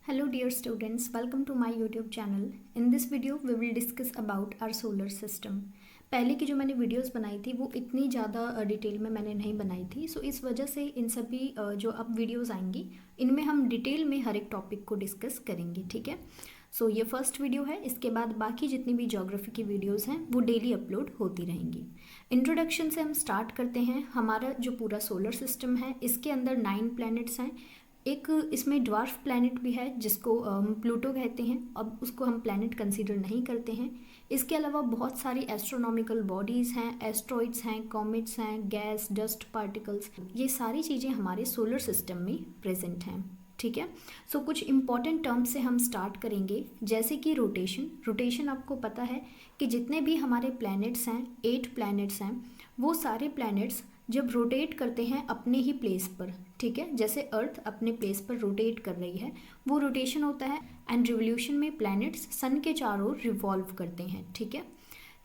Hello dear students, welcome to my YouTube channel. In this video we will discuss about our solar system. पहले की जो मैंने videos बनाई थी वो इतनी ज़्यादा डिटेल में मैंने नहीं बनाई थी, सो इस वजह से इन सभी जो अब वीडियोस आएंगी इनमें हम डिटेल में हर एक टॉपिक को डिस्कस करेंगे, ठीक है। सो ये फर्स्ट वीडियो है, इसके बाद बाकी जितनी भी ज्योग्राफी की वीडियोस हैं वो डेली अपलोड होती रहेंगी। इंट्रोडक्शन से हम स्टार्ट करते हैं। हमारा जो पूरा सोलर सिस्टम है इसके अंदर 9 प्लैनेट्स हैं। एक इसमें ड्वार्फ प्लैनेट भी है जिसको प्लूटो कहते हैं, अब उसको हम प्लैनेट कंसीडर नहीं करते हैं। इसके अलावा बहुत सारी एस्ट्रोनॉमिकल बॉडीज़ हैं, एस्ट्रॉइड्स हैं, कॉमेट्स हैं, गैस, डस्ट पार्टिकल्स, ये सारी चीज़ें हमारे सोलर सिस्टम में प्रेजेंट हैं, ठीक है। सो कुछ इंपॉर्टेंट टर्म्स से हम स्टार्ट करेंगे, जैसे कि रोटेशन आपको पता है कि जितने भी हमारे प्लैनेट्स हैं, 8 प्लैनेट्स हैं, वो सारे प्लैनेट्स जब रोटेट करते हैं अपने ही प्लेस पर, ठीक है, जैसे अर्थ अपने प्लेस पर रोटेट कर रही है वो रोटेशन होता है। एंड रिवोल्यूशन में प्लैनेट्स सन के चारों ओर रिवॉल्व करते हैं, ठीक है।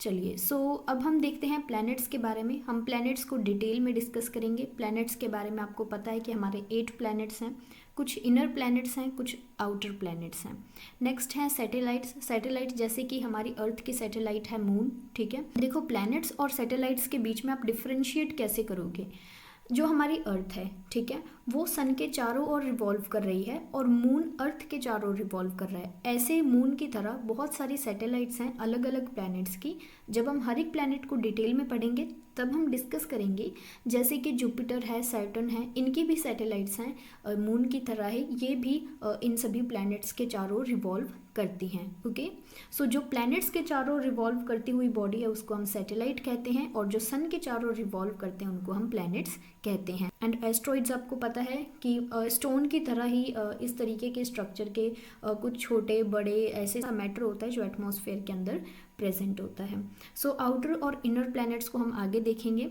चलिए, सो अब हम देखते हैं प्लैनेट्स के बारे में। हम प्लैनेट्स को डिटेल में डिस्कस करेंगे। प्लैनेट्स के बारे में आपको पता है कि हमारे 8 प्लैनेट्स हैं, कुछ इनर प्लैनेट्स हैं, कुछ आउटर प्लैनेट्स हैं। नेक्स्ट हैं सैटेलाइट्स जैसे कि हमारी अर्थ की सैटेलाइट है मून, ठीक है। देखो, प्लैनेट्स और सैटेलाइट्स के बीच में आप डिफ्रेंशिएट कैसे करोगे। जो हमारी अर्थ है, ठीक है, वो सन के चारों ओर रिवॉल्व कर रही है और मून अर्थ के चारों ओर रिवॉल्व कर रहा है। ऐसे मून की तरह बहुत सारी सैटेलाइट्स हैं अलग अलग प्लैनेट्स की। जब हम हर एक प्लैनेट को डिटेल में पढ़ेंगे तब हम डिस्कस करेंगे, जैसे कि जुपिटर है, सैटर्न है, इनकी भी सैटेलाइट्स हैं मून की तरह है, ये भी इन सभी प्लैनेट्स के चारों ओर रिवॉल्व करती हैं, ओके। सो जो प्लैनेट्स के चारों ओर रिवॉल्व करती हुई बॉडी है उसको हम सैटेलाइट कहते हैं, और जो सन के चारों ओर रिवॉल्व करते हैं उनको हम प्लैनेट्स कहते हैं। एंड एस्ट्रॉइड्स आपको पता है कि स्टोन की तरह ही इस तरीके के स्ट्रक्चर के कुछ छोटे बड़े ऐसे मैटर होता है जो एटमॉस्फेयर के अंदर प्रेजेंट होता है। सो आउटर और इनर प्लैनेट्स को हम आगे देखेंगे।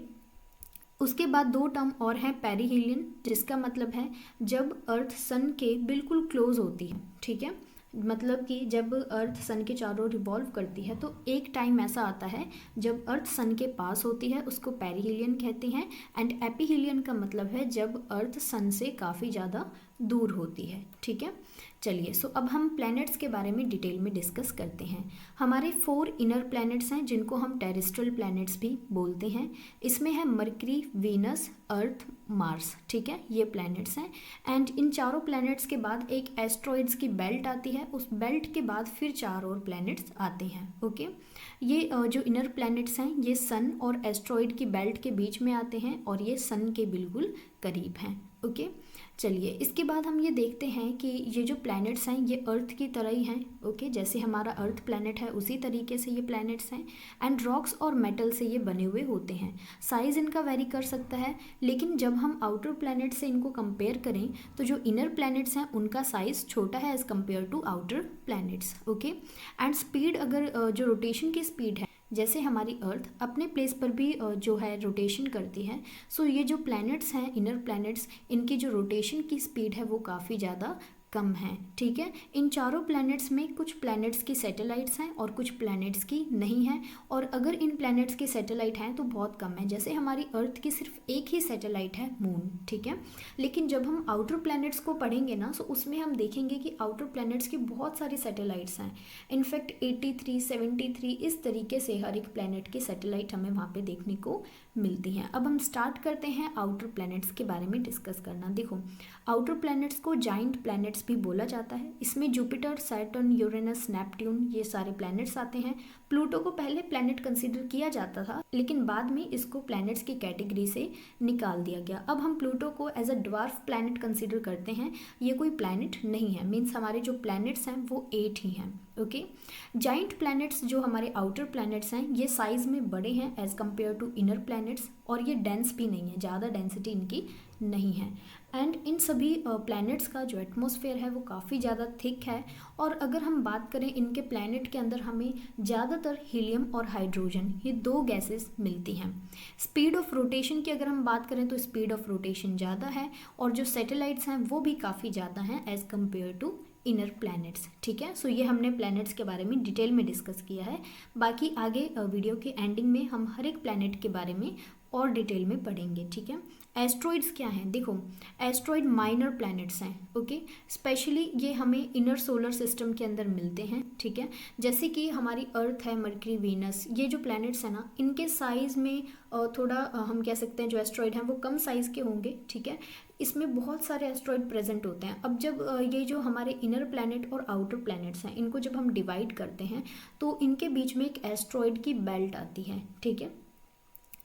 उसके बाद 2 टर्म और हैं, पेरिहीलियन, जिसका मतलब है जब अर्थ सन के बिल्कुल क्लोज होती है, ठीक है। मतलब कि जब अर्थ सन के चारों ओर रिवॉल्व करती है तो एक टाइम ऐसा आता है जब अर्थ सन के पास होती है, उसको पेरिहीलियन कहते हैं। एंड एपीहीलियन का मतलब है जब अर्थ सन से काफ़ी ज़्यादा दूर होती है, ठीक है। चलिए, सो अब हम प्लैनेट्स के बारे में डिटेल में डिस्कस करते हैं। हमारे 4 इनर प्लैनेट्स हैं जिनको हम टेरेस्ट्रियल प्लैनेट्स भी बोलते हैं। इसमें है मरकरी, वीनस, अर्थ, मार्स, ठीक है, ये प्लैनेट्स हैं। एंड इन चारों प्लैनेट्स के बाद एक एस्ट्रॉइड्स की बेल्ट आती है, उस बेल्ट के बाद फिर 4 और प्लैनेट्स आते हैं, ओके। ये जो इनर प्लैनेट्स हैं ये सन और एस्ट्रॉइड की बेल्ट के बीच में आते हैं और ये सन के बिल्कुल करीब हैं, ओके। चलिए, इसके बाद हम ये देखते हैं कि ये जो प्लैनेट्स हैं ये अर्थ की तरह ही हैं, ओके, जैसे हमारा अर्थ प्लैनेट है उसी तरीके से ये प्लैनेट्स हैं। एंड रॉक्स और मेटल से ये बने हुए होते हैं। साइज़ इनका वेरी कर सकता है, लेकिन जब हम आउटर प्लैनेट से इनको कंपेयर करें तो जो इनर प्लैनेट्स हैं उनका साइज़ छोटा है as compared to outer planets, okay. And speed, अगर जो रोटेशन की स्पीड है, जैसे हमारी अर्थ अपने प्लेस पर भी जो है रोटेशन करती है, सो ये जो प्लैनेट्स हैं इनर प्लैनेट्स, इनकी जो रोटेशन की स्पीड है वो काफ़ी ज़्यादा कम है, ठीक है। इन चारों प्लैनेट्स में कुछ प्लैनेट्स की सैटेलाइट्स हैं और कुछ प्लैनेट्स की नहीं हैं, और अगर इन प्लैनेट्स की सैटेलाइट हैं तो बहुत कम है। जैसे हमारी अर्थ की सिर्फ एक ही सैटेलाइट है मून, ठीक है। लेकिन जब हम आउटर प्लैनेट्स को पढ़ेंगे ना, सो उसमें हम देखेंगे कि आउटर प्लैनेट्स की बहुत सारी सैटेलाइट्स हैं। इनफैक्ट 83, 73 इस तरीके से हर एक प्लैनेट की सैटेलाइट हमें वहाँ पे देखने को मिलती हैं। अब हम स्टार्ट करते हैं आउटर प्लैनेट्स के बारे में डिस्कस करना। देखो, आउटर प्लैनेट्स को जाइंट प्लैनेट्स भी बोला जाता है। इसमें जुपिटर, सैटर्न, यूरेनस, नेपट्यून, ये सारे प्लैनेट्स आते हैं। प्लूटो को पहले प्लैनेट कंसीडर किया जाता था, लेकिन बाद में इसको प्लैनेट्स की कैटेगरी से निकाल दिया गया। अब हम प्लूटो को as a dwarf planet consider करते हैं। ये कोई प्लैनेट नहीं है, मीन्स हमारे जो प्लैनेट्स हैं वो 8 ही हैं, ओके। जाइंट प्लैनेट्स जो हमारे आउटर प्लैनेट्स हैं ये साइज़ में बड़े हैं as compared to inner planets, और ये डेंस भी नहीं है, ज़्यादा डेंसिटी इनकी नहीं है। एंड इन सभी प्लैनेट्स का जो एटमॉस्फेयर है वो काफ़ी ज़्यादा थिक है, और अगर हम बात करें इनके प्लैनेट के अंदर हमें ज़्यादातर हीलियम और हाइड्रोजन, ये 2 गैसेस मिलती हैं। स्पीड ऑफ रोटेशन की अगर हम बात करें तो स्पीड ऑफ रोटेशन ज़्यादा है, और जो सैटेलाइट्स हैं वो भी काफ़ी ज़्यादा हैं as compared to inner planets, ठीक है। सो ये हमने प्लैनेट्स के बारे में डिटेल में डिस्कस किया है। बाकी आगे वीडियो के एंडिंग में हम हर एक प्लैनेट के बारे में और डिटेल में पढ़ेंगे, ठीक है। एस्ट्रॉइड्स क्या हैं, देखो एस्ट्रॉइड माइनर प्लैनेट्स हैं, ओके। स्पेशली ये हमें इनर सोलर सिस्टम के अंदर मिलते हैं, ठीक है। जैसे कि हमारी अर्थ है, मरकरी, वीनस, ये जो प्लैनेट्स हैं ना, इनके साइज़ में थोड़ा हम कह सकते हैं जो एस्ट्रॉइड हैं वो कम साइज़ के होंगे, ठीक है। इसमें बहुत सारे एस्ट्रॉइड प्रेजेंट होते हैं। अब जब ये जो हमारे इनर प्लैनेट और आउटर प्लैनेट्स हैं, इनको जब हम डिवाइड करते हैं तो इनके बीच में एक एस्ट्रॉइड की बेल्ट आती है, ठीक है।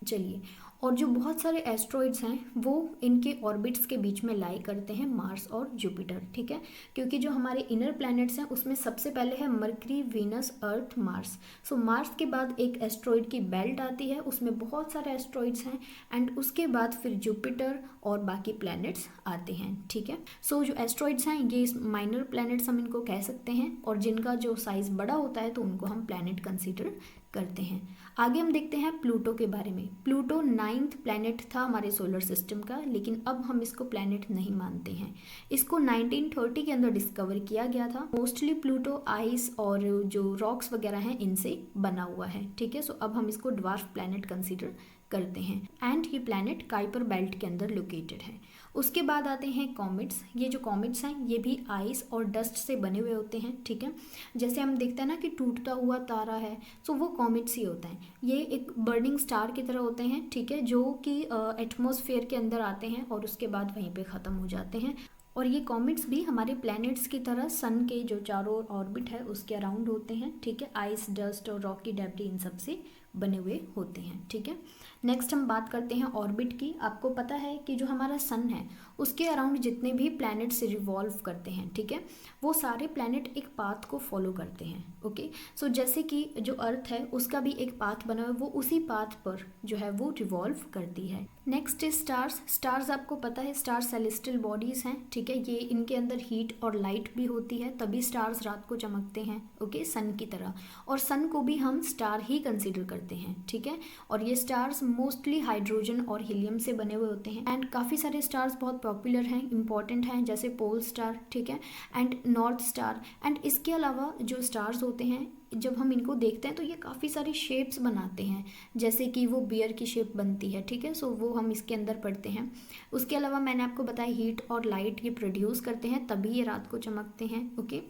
चलिए, और जो बहुत सारे एस्ट्रॉइड्स हैं वो इनके ऑर्बिट्स के बीच में लाई करते हैं मार्स और जुपिटर, ठीक है। क्योंकि जो हमारे इनर प्लैनेट्स हैं उसमें सबसे पहले है मरकरी, वीनस, अर्थ, मार्स। सो मार्स के बाद एक एस्ट्रॉइड की बेल्ट आती है, उसमें बहुत सारे एस्ट्रॉइड्स हैं, एंड उसके बाद फिर जुपिटर और बाकी प्लैनेट्स आते हैं, ठीक है। सो जो एस्ट्रॉइड्स हैं ये माइनर प्लैनेट्स हम इनको कह सकते हैं, और जिनका जो साइज़ बड़ा होता है तो उनको हम प्लैनेट कंसिडर करते हैं। आगे हम देखते हैं प्लूटो के बारे में। प्लूटो 9th प्लैनेट था हमारे सोलर सिस्टम का, लेकिन अब हम इसको प्लैनेट नहीं मानते हैं। इसको 1930 के अंदर डिस्कवर किया गया था। मोस्टली प्लूटो आइस और जो रॉक्स वगैरह हैं इनसे बना हुआ है, ठीक है। सो अब हम इसको ड्वार्फ प्लैनेट कंसिडर करते हैं, एंड ये प्लैनेट काइपर बेल्ट के अंदर लोकेटेड है। उसके बाद आते हैं कॉमेट्स। ये जो कॉमेट्स हैं ये भी आइस और डस्ट से बने हुए होते हैं, ठीक है। जैसे हम देखते हैं ना कि टूटता हुआ तारा है, सो वो कॉमेट्स ही होता है। ये एक बर्निंग स्टार की तरह होते हैं, ठीक है, जो कि एटमॉस्फेयर के अंदर आते हैं और उसके बाद वहीं पे ख़त्म हो जाते हैं। और ये कॉमेट्स भी हमारे प्लैनेट्स की तरह सन के जो चारों ऑर्बिट है उसके अराउंड होते हैं, ठीक है। आइस, डस्ट और रॉकी डेब्री इन सब से बने हुए होते हैं, ठीक है। नेक्स्ट हम बात करते हैं ऑर्बिट की। आपको पता है कि जो हमारा सन है उसके अराउंड जितने भी प्लैनेट से रिवॉल्व करते हैं, ठीक है, वो सारे प्लैनेट एक पाथ को फॉलो करते हैं, ओके। सो जैसे कि जो अर्थ है उसका भी एक पाथ बना है, वो उसी पाथ पर जो है वो रिवॉल्व करती है। Next is stars. स्टार्स आपको पता है स्टार सेलेस्टियल बॉडीज हैं, ठीक है। ये इनके अंदर हीट और लाइट भी होती है, तभी स्टार्स रात को चमकते हैं, ओके, सन की तरह। और सन को भी हम स्टार ही कंसिडर करते हैं, ठीक है। और ये स्टार्स मोस्टली हाइड्रोजन और हीलियम से बने हुए होते हैं, एंड काफ़ी सारे स्टार्स बहुत पॉपुलर हैं, इंपॉर्टेंट हैं, जैसे पोल स्टार, ठीक है, एंड नॉर्थ स्टार। एंड इसके अलावा जो स्टार्स होते हैं जब हम इनको देखते हैं तो ये काफ़ी सारी शेप्स बनाते हैं, जैसे कि वो बियर की शेप बनती है, ठीक है। सो वो हम इसके अंदर पढ़ते हैं। उसके अलावा मैंने आपको बताया हीट और लाइट ये प्रोड्यूस करते हैं, तभी ये रात को चमकते हैं, okay.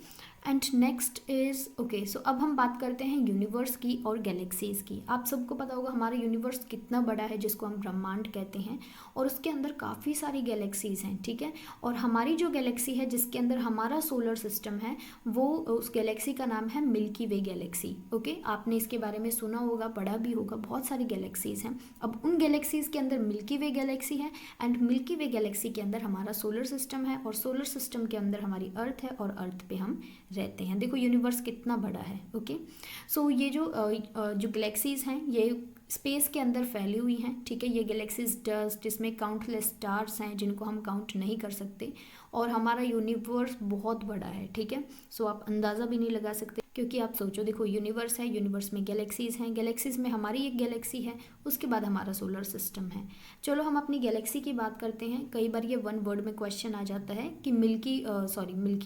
And next is okay, so अब हम बात करते हैं यूनिवर्स की और गैलेक्सीज़ की। आप सबको पता होगा हमारा यूनिवर्स कितना बड़ा है, जिसको हम ब्रह्मांड कहते हैं, और उसके अंदर काफ़ी सारी गैलेक्सीज़ हैं, ठीक है। और हमारी जो गैलेक्सी है जिसके अंदर हमारा सोलर सिस्टम है, वो उस गैलेक्सी का नाम है मिल्की वे गैलेक्सी, ओके। आपने इसके बारे में सुना होगा, पढ़ा भी होगा, बहुत सारी गैलेक्सीज़ हैं। अब उन गैलेक्सीज़ के अंदर मिल्की वे गैलेक्सी है, एंड मिल्की वे गैलेक्सी के अंदर हमारा सोलर सिस्टम है, और सोलर सिस्टम के अंदर हमारी अर्थ है, और अर्थ पे हम रहते हैं। देखो यूनिवर्स कितना बड़ा है, ओके। सो ये जो गैलेक्सीज हैं ये स्पेस के अंदर फैली हुई हैं, ठीक है। ये गैलेक्सीज डस्ट, जिसमें काउंटलेस स्टार्स हैं जिनको हम काउंट नहीं कर सकते, और हमारा यूनिवर्स बहुत बड़ा है, ठीक है। सो आप अंदाज़ा भी नहीं लगा सकते, क्योंकि आप सोचो, देखो यूनिवर्स है, यूनिवर्स में गैलेक्सीज हैं, गैलेक्सीज में हमारी एक गैलेक्सी है, उसके बाद हमारा सोलर सिस्टम है। चलो हम अपनी गैलेक्सी की बात करते हैं। कई बार ये वन वर्ड में क्वेश्चन आ जाता है कि मिल्की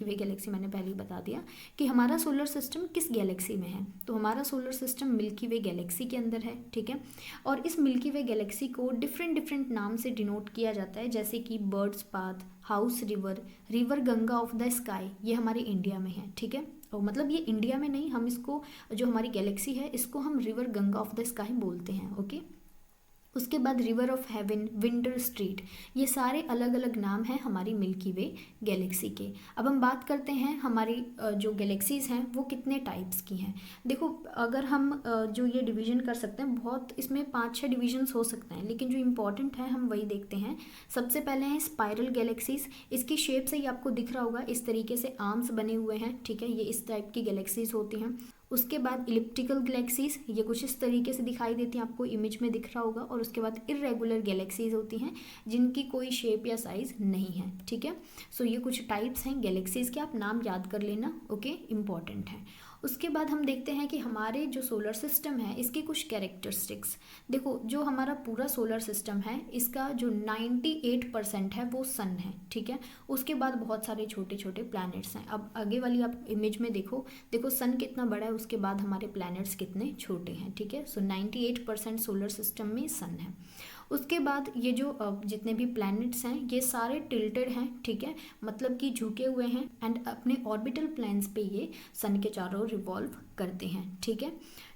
वे गैलेक्सी, मैंने पहले ही बता दिया कि हमारा सोलर सिस्टम किस गैलेक्सी में है। तो हमारा सोलर सिस्टम मिल्की वे गैलेक्सी के अंदर है, ठीक है। और इस मिल्की वे गैलेक्सी को डिफरेंट नाम से डिनोट किया जाता है, जैसे कि birds path, house river Ganga of the sky, ये हमारे इंडिया में है, ठीक है। और मतलब ये इंडिया में नहीं, हम इसको जो हमारी गैलेक्सी है इसको हम river Ganga of the sky बोलते हैं, ओके। उसके बाद river of haven, winter street, ये सारे अलग अलग नाम हैं हमारी मिल्की वे गैलेक्सी के। अब हम बात करते हैं हमारी जो गैलेक्सीज़ हैं वो कितने टाइप्स की हैं। देखो अगर हम जो ये डिवीज़न कर सकते हैं, बहुत इसमें 5-6 डिवीजन्स हो सकते हैं, लेकिन जो इंपॉर्टेंट है हम वही देखते हैं। सबसे पहले हैं स्पाइरल गैलेक्सीज़। इसकी शेप से ही आपको दिख रहा होगा, इस तरीके से आर्म्स बने हुए हैं, ठीक है, ये इस टाइप की गैलेक्सीज़ होती हैं। उसके बाद इलिप्टिकल गैलेक्सीज, ये कुछ इस तरीके से दिखाई देती हैं, आपको इमेज में दिख रहा होगा। और उसके बाद इरेगुलर गैलेक्सीज होती हैं जिनकी कोई शेप या साइज नहीं है, ठीक है। सो ये कुछ टाइप्स हैं गैलेक्सीज के, आप नाम याद कर लेना, ओके, इंपॉर्टेंट है। उसके बाद हम देखते हैं कि हमारे जो सोलर सिस्टम है इसकी कुछ कैरेक्टरिस्टिक्स। देखो जो हमारा पूरा सोलर सिस्टम है इसका जो 98% है वो सन है, ठीक है। उसके बाद बहुत सारे छोटे छोटे प्लैनेट्स हैं। अब आगे वाली आप इमेज में देखो सन कितना बड़ा है, उसके बाद हमारे प्लैनेट्स कितने छोटे हैं, ठीक है। सो 98% सोलर सिस्टम में सन है। उसके बाद ये जो जितने भी प्लैनेट्स हैं ये सारे टिल्टेड हैं, ठीक है, मतलब कि झुके हुए हैं एंड अपने ऑर्बिटल प्लेन्स पे ये सन के चारों ओर रिवॉल्व करते हैं, ठीक है।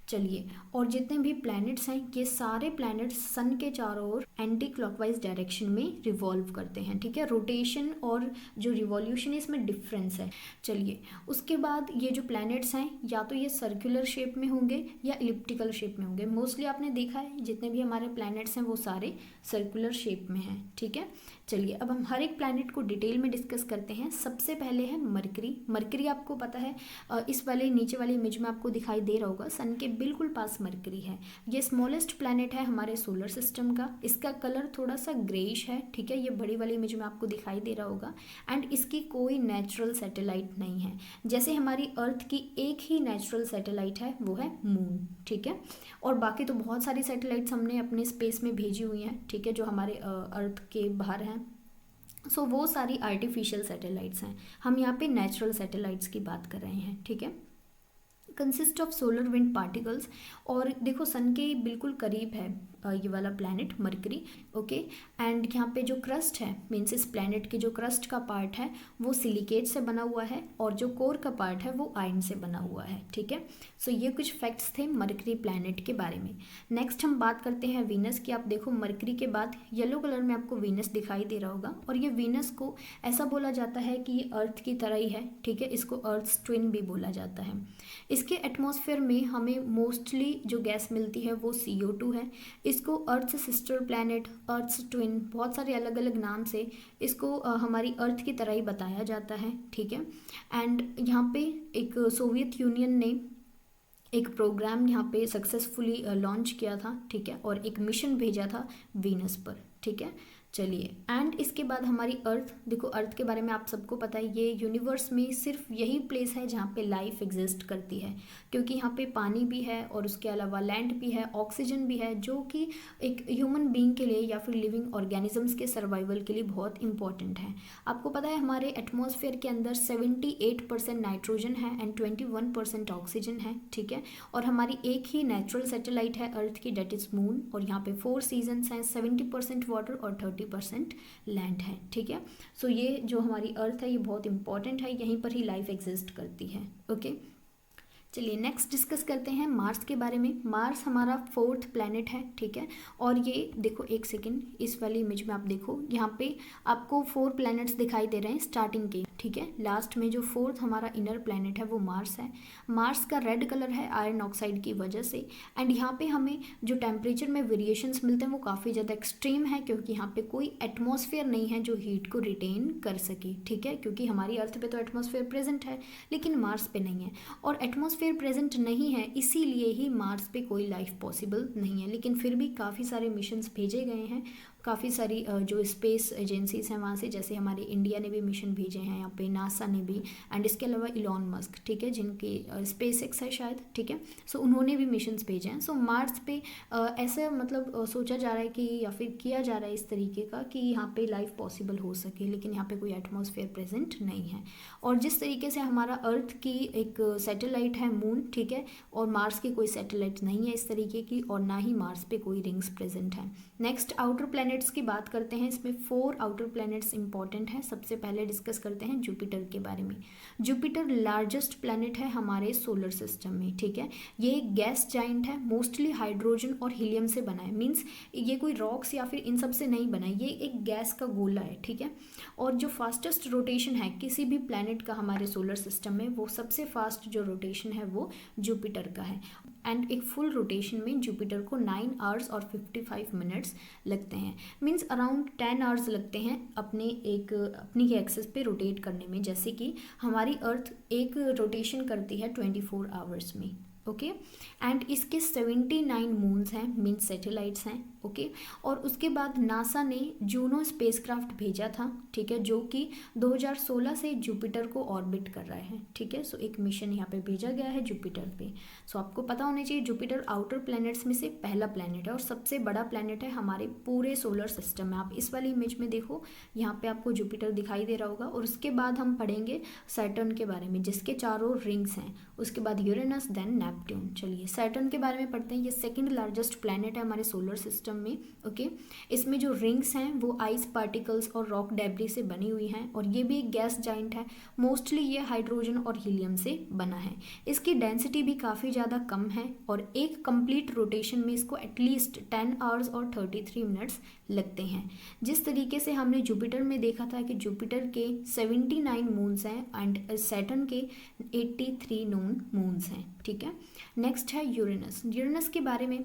चलिए, और जितने भी प्लैनेट्स हैं ये सारे प्लैनेट्स सन के चारों ओर एंटी क्लॉकवाइज डायरेक्शन में रिवॉल्व करते हैं, ठीक है। रोटेशन और जो रिवॉल्यूशन है इसमें डिफरेंस है। चलिए, उसके बाद ये जो प्लैनेट्स हैं या तो ये सर्कुलर शेप में होंगे या इलिप्टिकल शेप में होंगे। मोस्टली आपने देखा है जितने भी हमारे प्लैनेट्स हैं वो सारे सर्कुलर शेप में हैं, ठीक है। चलिए, अब हम हर एक प्लैनेट को डिटेल में डिस्कस करते हैं। सबसे पहले है मरकरी। मरकरी आपको पता है इस वाले नीचे वाली इमेज में आपको दिखाई दे रहा होगा, सन के बिल्कुल पास मरकरी है। ये स्मॉलेस्ट प्लैनेट है हमारे सोलर सिस्टम का। इसका कलर थोड़ा सा ग्रेइश है, ठीक है, ये बड़ी वाली इमेज में आपको दिखाई दे रहा होगा। एंड इसकी कोई नेचुरल सैटेलाइट नहीं है। जैसे हमारी अर्थ की एक ही नेचुरल सैटेलाइट है वो है मून, ठीक है, और बाकी तो बहुत सारी सैटेलाइट्स हमने अपने स्पेस में भेजी हुई हैं, ठीक है, जो हमारे अर्थ के बाहर हैं। सो वो सारी आर्टिफिशियल सैटेलाइट्स हैं, हम यहाँ पे नेचुरल सैटेलाइट्स की बात कर रहे हैं, ठीक है। Consist of solar wind particles, और देखो सन के बिल्कुल करीब है ये वाला प्लैनेट मरकरी, ओके। एंड यहाँ पे जो क्रस्ट है, मीन्स इस प्लैनेट के जो क्रस्ट का पार्ट है वो सिलिकेट से बना हुआ है और जो कोर का पार्ट है वो आयरन से बना हुआ है, ठीक है। सो ये कुछ फैक्ट्स थे मरकरी प्लैनेट के बारे में। नेक्स्ट हम बात करते हैं वीनस की। आप देखो मरकरी के बाद येलो कलर में आपको वीनस दिखाई दे रहा होगा, और ये वीनस को ऐसा बोला जाता है कि ये अर्थ की तरह ही है, ठीक है, इसको अर्थ ट्विन भी बोला जाता है। इसके एटमॉस्फेयर में हमें मोस्टली जो गैस मिलती है वो CO2 है। इसको अर्थ सिस्टर प्लैनेट, अर्थ ट्विन, बहुत सारे अलग अलग नाम से इसको हमारी अर्थ की तरह ही बताया जाता है, ठीक है। एंड यहाँ पे एक सोवियत यूनियन ने एक प्रोग्राम यहाँ पे सक्सेसफुली लॉन्च किया था, ठीक है, और एक मिशन भेजा था वीनस पर, ठीक है। चलिए, एंड इसके बाद हमारी अर्थ, देखो अर्थ के बारे में आप सबको पता है ये यूनिवर्स में सिर्फ यही प्लेस है जहाँ पे लाइफ एग्जिस्ट करती है, क्योंकि यहाँ पे पानी भी है और उसके अलावा लैंड भी है, ऑक्सीजन भी है, जो कि एक ह्यूमन बीइंग के लिए या फिर लिविंग ऑर्गेनिजम्स के सर्वाइवल के लिए बहुत इंपॉर्टेंट है। आपको पता है हमारे एटमॉस्फेयर के अंदर 78% नाइट्रोजन है एंड 21% ऑक्सीजन है, ठीक है, और हमारी एक ही नेचुरल सैटेलाइट है अर्थ की, डेट इज मून, और यहाँ पे 4 सीजन्स हैं, 70% वाटर और 30% लैंड है, ठीक है। सो ये जो हमारी अर्थ है ये बहुत इंपॉर्टेंट है, यहीं पर ही लाइफ एग्जिस्ट करती है, ओके। चलिए नेक्स्ट डिस्कस करते हैं मार्स के बारे में। मार्स हमारा 4th प्लैनेट है, ठीक है, और ये देखो एक सेकेंड, इस वाली इमेज में आप देखो यहाँ पे आपको 4 प्लैनेट्स दिखाई दे रहे हैं स्टार्टिंग के, ठीक है। लास्ट में जो 4th हमारा इनर प्लैनेट है वो मार्स है। मार्स का रेड कलर है आयरन ऑक्साइड की वजह से। एंड यहाँ पे हमें जो टेम्परेचर में वेरिएशंस मिलते हैं वो काफ़ी ज़्यादा एक्सट्रीम है, क्योंकि यहाँ पे कोई एटमॉस्फेयर नहीं है जो हीट को रिटेन कर सके, ठीक है, क्योंकि हमारी अर्थ पे तो एटमॉस्फेयर प्रेजेंट है लेकिन मार्स पे नहीं है, और एटमॉस्फेयर प्रेजेंट नहीं है इसीलिए ही मार्स पे कोई लाइफ पॉसिबल नहीं है। लेकिन फिर भी काफ़ी सारे मिशंस भेजे गए हैं, काफ़ी सारी जो स्पेस एजेंसीज हैं वहाँ से, जैसे हमारे इंडिया ने भी मिशन भेजे हैं यहाँ पे, नासा ने भी, एंड इसके अलावा इलॉन मस्क, ठीक है, जिनकी स्पेस एक्स है शायद, ठीक है। सो उन्होंने भी मिशंस भेजे हैं। सो मार्स पे ऐसा मतलब सोचा जा रहा है कि या फिर किया जा रहा है इस तरीके का कि यहाँ पे लाइफ पॉसिबल हो सके, लेकिन यहाँ पे कोई एटमॉस्फेयर प्रेजेंट नहीं है। और जिस तरीके से हमारा अर्थ की एक सैटेलाइट है मून, ठीक है, और मार्स की कोई सैटेलाइट नहीं है इस तरीके की, और ना ही मार्स पे कोई रिंग्स प्रेजेंट है। नेक्स्ट आउटर प्लैनेट्स की बात करते हैं। इसमें 4 आउटर प्लैनेट्स इंपॉर्टेंट हैं। सबसे पहले डिस्कस करते हैं जुपिटर के बारे में। जुपिटर लार्जेस्ट प्लैनेट है हमारे सोलर सिस्टम में, ठीक है। ये एक गैस जाइंट है, मोस्टली हाइड्रोजन और हीलियम से बना है, मीन्स ये कोई रॉक्स या फिर इन सब से नहीं बना है, ये एक गैस का गोला है, ठीक है। और जो फास्टेस्ट रोटेशन है किसी भी प्लैनेट का हमारे सोलर सिस्टम में, वो सबसे फास्ट जो रोटेशन है वो जुपिटर का है। एंड एक फुल रोटेशन में जुपिटर को 9 आवर्स और 55 मिनट्स लगते हैं, मीन्स अराउंड 10 आवर्स लगते हैं अपनी ही एक्सिस पे रोटेट करने में, जैसे कि हमारी अर्थ एक रोटेशन करती है 24 आवर्स में, ओके। एंड इसके 79 मून्स हैं, मीन्स सैटेलाइट्स हैं, ओके। और उसके बाद नासा ने जूनो स्पेसक्राफ्ट भेजा था, ठीक है, जो कि 2016 से जुपिटर को ऑर्बिट कर रहा है, ठीक है। सो एक मिशन यहाँ पे भेजा गया है जुपिटर पे। सो आपको पता होना चाहिए जुपिटर आउटर प्लैनेट्स में से पहला प्लैनेट है और सबसे बड़ा प्लैनेट है हमारे पूरे सोलर सिस्टम में। आप इस वाली इमेज में देखो, यहाँ पे आपको जुपिटर दिखाई दे रहा होगा, और उसके बाद हम पढ़ेंगे सैटर्न के बारे में जिसके चारों रिंग्स हैं, उसके बाद यूरेनस, देन नेपच्यून। नेपट्यून। चलिए सैटर्न के बारे में पढ़ते हैं। ये सेकंड लार्जेस्ट प्लैनेट है हमारे सोलर सिस्टम में। ओके, इसमें जो रिंग्स हैं वो आइस पार्टिकल्स और रॉक डेब्री से बनी हुई हैं और ये भी एक गैस जाइंट है। मोस्टली ये हाइड्रोजन और हीलियम से बना है। इसकी डेंसिटी भी काफ़ी ज़्यादा कम है और एक कंप्लीट रोटेशन में इसको एटलीस्ट 10 आवर्स और 33 मिनट्स लगते हैं। जिस तरीके से हमने जुपिटर में देखा था कि जुपिटर के 79 मून्स हैं एंड सैटर्न के 83 नोन मून्स हैं। ठीक है, नेक्स्ट है यूरेनस। यूरेनस के बारे में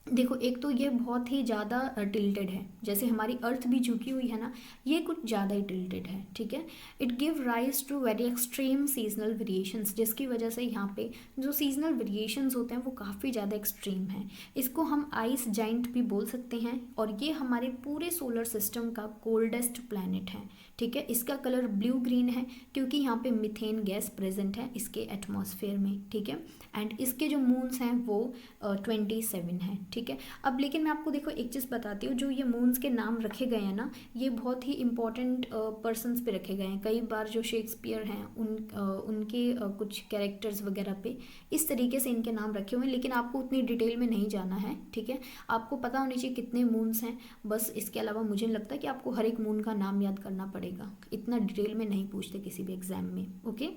देखो, एक तो ये बहुत ही ज़्यादा टिल्टेड है, जैसे हमारी अर्थ भी झुकी हुई है ना, ये कुछ ज़्यादा ही टिल्टेड है। ठीक है, it give rise to very extreme seasonal variations, जिसकी वजह से यहाँ पे जो सीजनल वेरिएशंस होते हैं वो काफ़ी ज़्यादा एक्सट्रीम हैं। इसको हम आइस जाइंट भी बोल सकते हैं और ये हमारे पूरे सोलर सिस्टम का कोल्डेस्ट प्लैनेट है। ठीक है, इसका कलर ब्लू ग्रीन है क्योंकि यहाँ पे मीथेन गैस प्रेजेंट है इसके एटमॉस्फेयर में। ठीक है, एंड इसके जो मून्स हैं वो 27 हैं। ठीक है, अब लेकिन मैं आपको देखो एक चीज़ बताती हूँ, जो ये मून्स के नाम रखे गए हैं ना, ये बहुत ही इंपॉर्टेंट पर्सन्स पे रखे गए हैं। कई बार जो शेक्सपियर हैं उनके कुछ कैरेक्टर्स वगैरह पे इस तरीके से इनके नाम रखे हुए हैं, लेकिन आपको उतनी डिटेल में नहीं जाना है। ठीक है, आपको पता होनी चाहिए कितने मून्स हैं, बस इसके अलावा मुझे लगता है कि आपको हर एक मून का नाम याद करना पड़ेगा। इतना डिटेल में नहीं पूछते किसी भी एग्जाम में। ओके,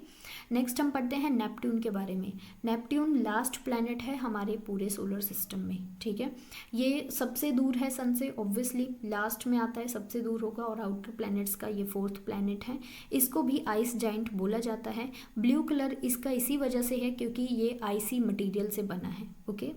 नेक्स्ट हम पढ़ते हैं नेपट्यून के बारे में। नेपट्यून लास्ट प्लैनेट है हमारे पूरे सोलर सिस्टम में। ठीक है, ये सबसे दूर है सन से, ऑब्वियसली लास्ट में आता है, सबसे दूर होगा और आउटर प्लैनेट्स का ये 4th प्लैनेट है। इसको भी आइस जाइंट बोला जाता है। ब्लू कलर इसका इसी वजह से है क्योंकि ये आइसी मटेरियल से बना है। Okay,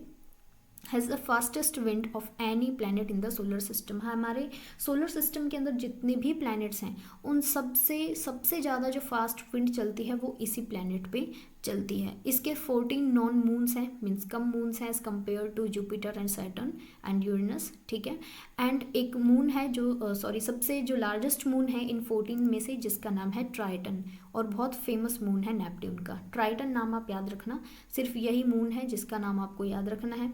has the fastest wind of any planet in the solar system. हमारे सोलर सिस्टम के अंदर जितने भी प्लैनेट्स हैं उन सबसे ज़्यादा जो फास्ट विंड चलती है वो इसी प्लैनेट पे चलती है। इसके 14 नॉन मून्स हैं, मीन्स कम मून्स हैं as compared to Jupiter and Saturn and Uranus. ठीक है, एंड एक मून है जो सबसे जो लार्जेस्ट मून है इन 14 में से, जिसका नाम है ट्राइटन, और बहुत फेमस मून है नेपट्यून का। ट्राइटन नाम आप याद रखना, सिर्फ यही मून है जिसका नाम आपको याद रखना है।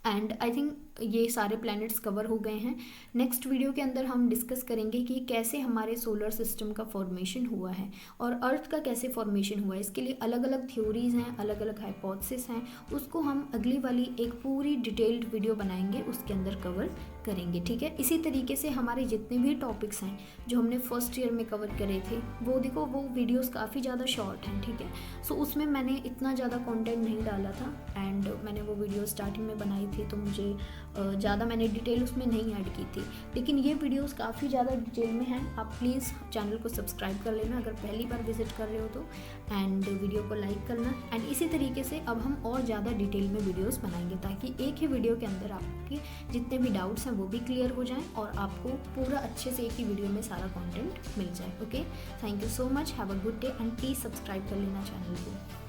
एंड आई थिंक ये सारे प्लैनेट्स कवर हो गए हैं। नेक्स्ट वीडियो के अंदर हम डिस्कस करेंगे कि कैसे हमारे सोलर सिस्टम का फॉर्मेशन हुआ है और अर्थ का कैसे फॉर्मेशन हुआ है। इसके लिए अलग अलग थ्योरीज हैं, अलग अलग हाइपोथेसिस हैं, उसको हम अगली वाली एक पूरी डिटेल्ड वीडियो बनाएंगे, उसके अंदर कवर करेंगे। ठीक है, इसी तरीके से हमारे जितने भी टॉपिक्स हैं जो हमने फर्स्ट ईयर में कवर करे थे, वो देखो वो वीडियोस काफ़ी ज़्यादा शॉर्ट हैं। ठीक है, सो उसमें मैंने इतना ज़्यादा कंटेंट नहीं डाला था एंड मैंने वो वीडियो स्टार्टिंग में बनाई थी, तो मुझे ज़्यादा मैंने डिटेल उसमें नहीं ऐड की थी, लेकिन ये वीडियोस काफ़ी ज़्यादा डिटेल में हैं। आप प्लीज़ चैनल को सब्सक्राइब कर लेना अगर पहली बार विजिट कर रहे हो तो, एंड वीडियो को लाइक करना। एंड इसी तरीके से अब हम और ज़्यादा डिटेल में वीडियोस बनाएंगे ताकि एक ही वीडियो के अंदर आपके जितने भी डाउट्स हैं वो भी क्लियर हो जाएं और आपको पूरा अच्छे से एक ही वीडियो में सारा कंटेंट मिल जाए। Okay, thank you so much, have a good day and please subscribe कर लेना चैनल को।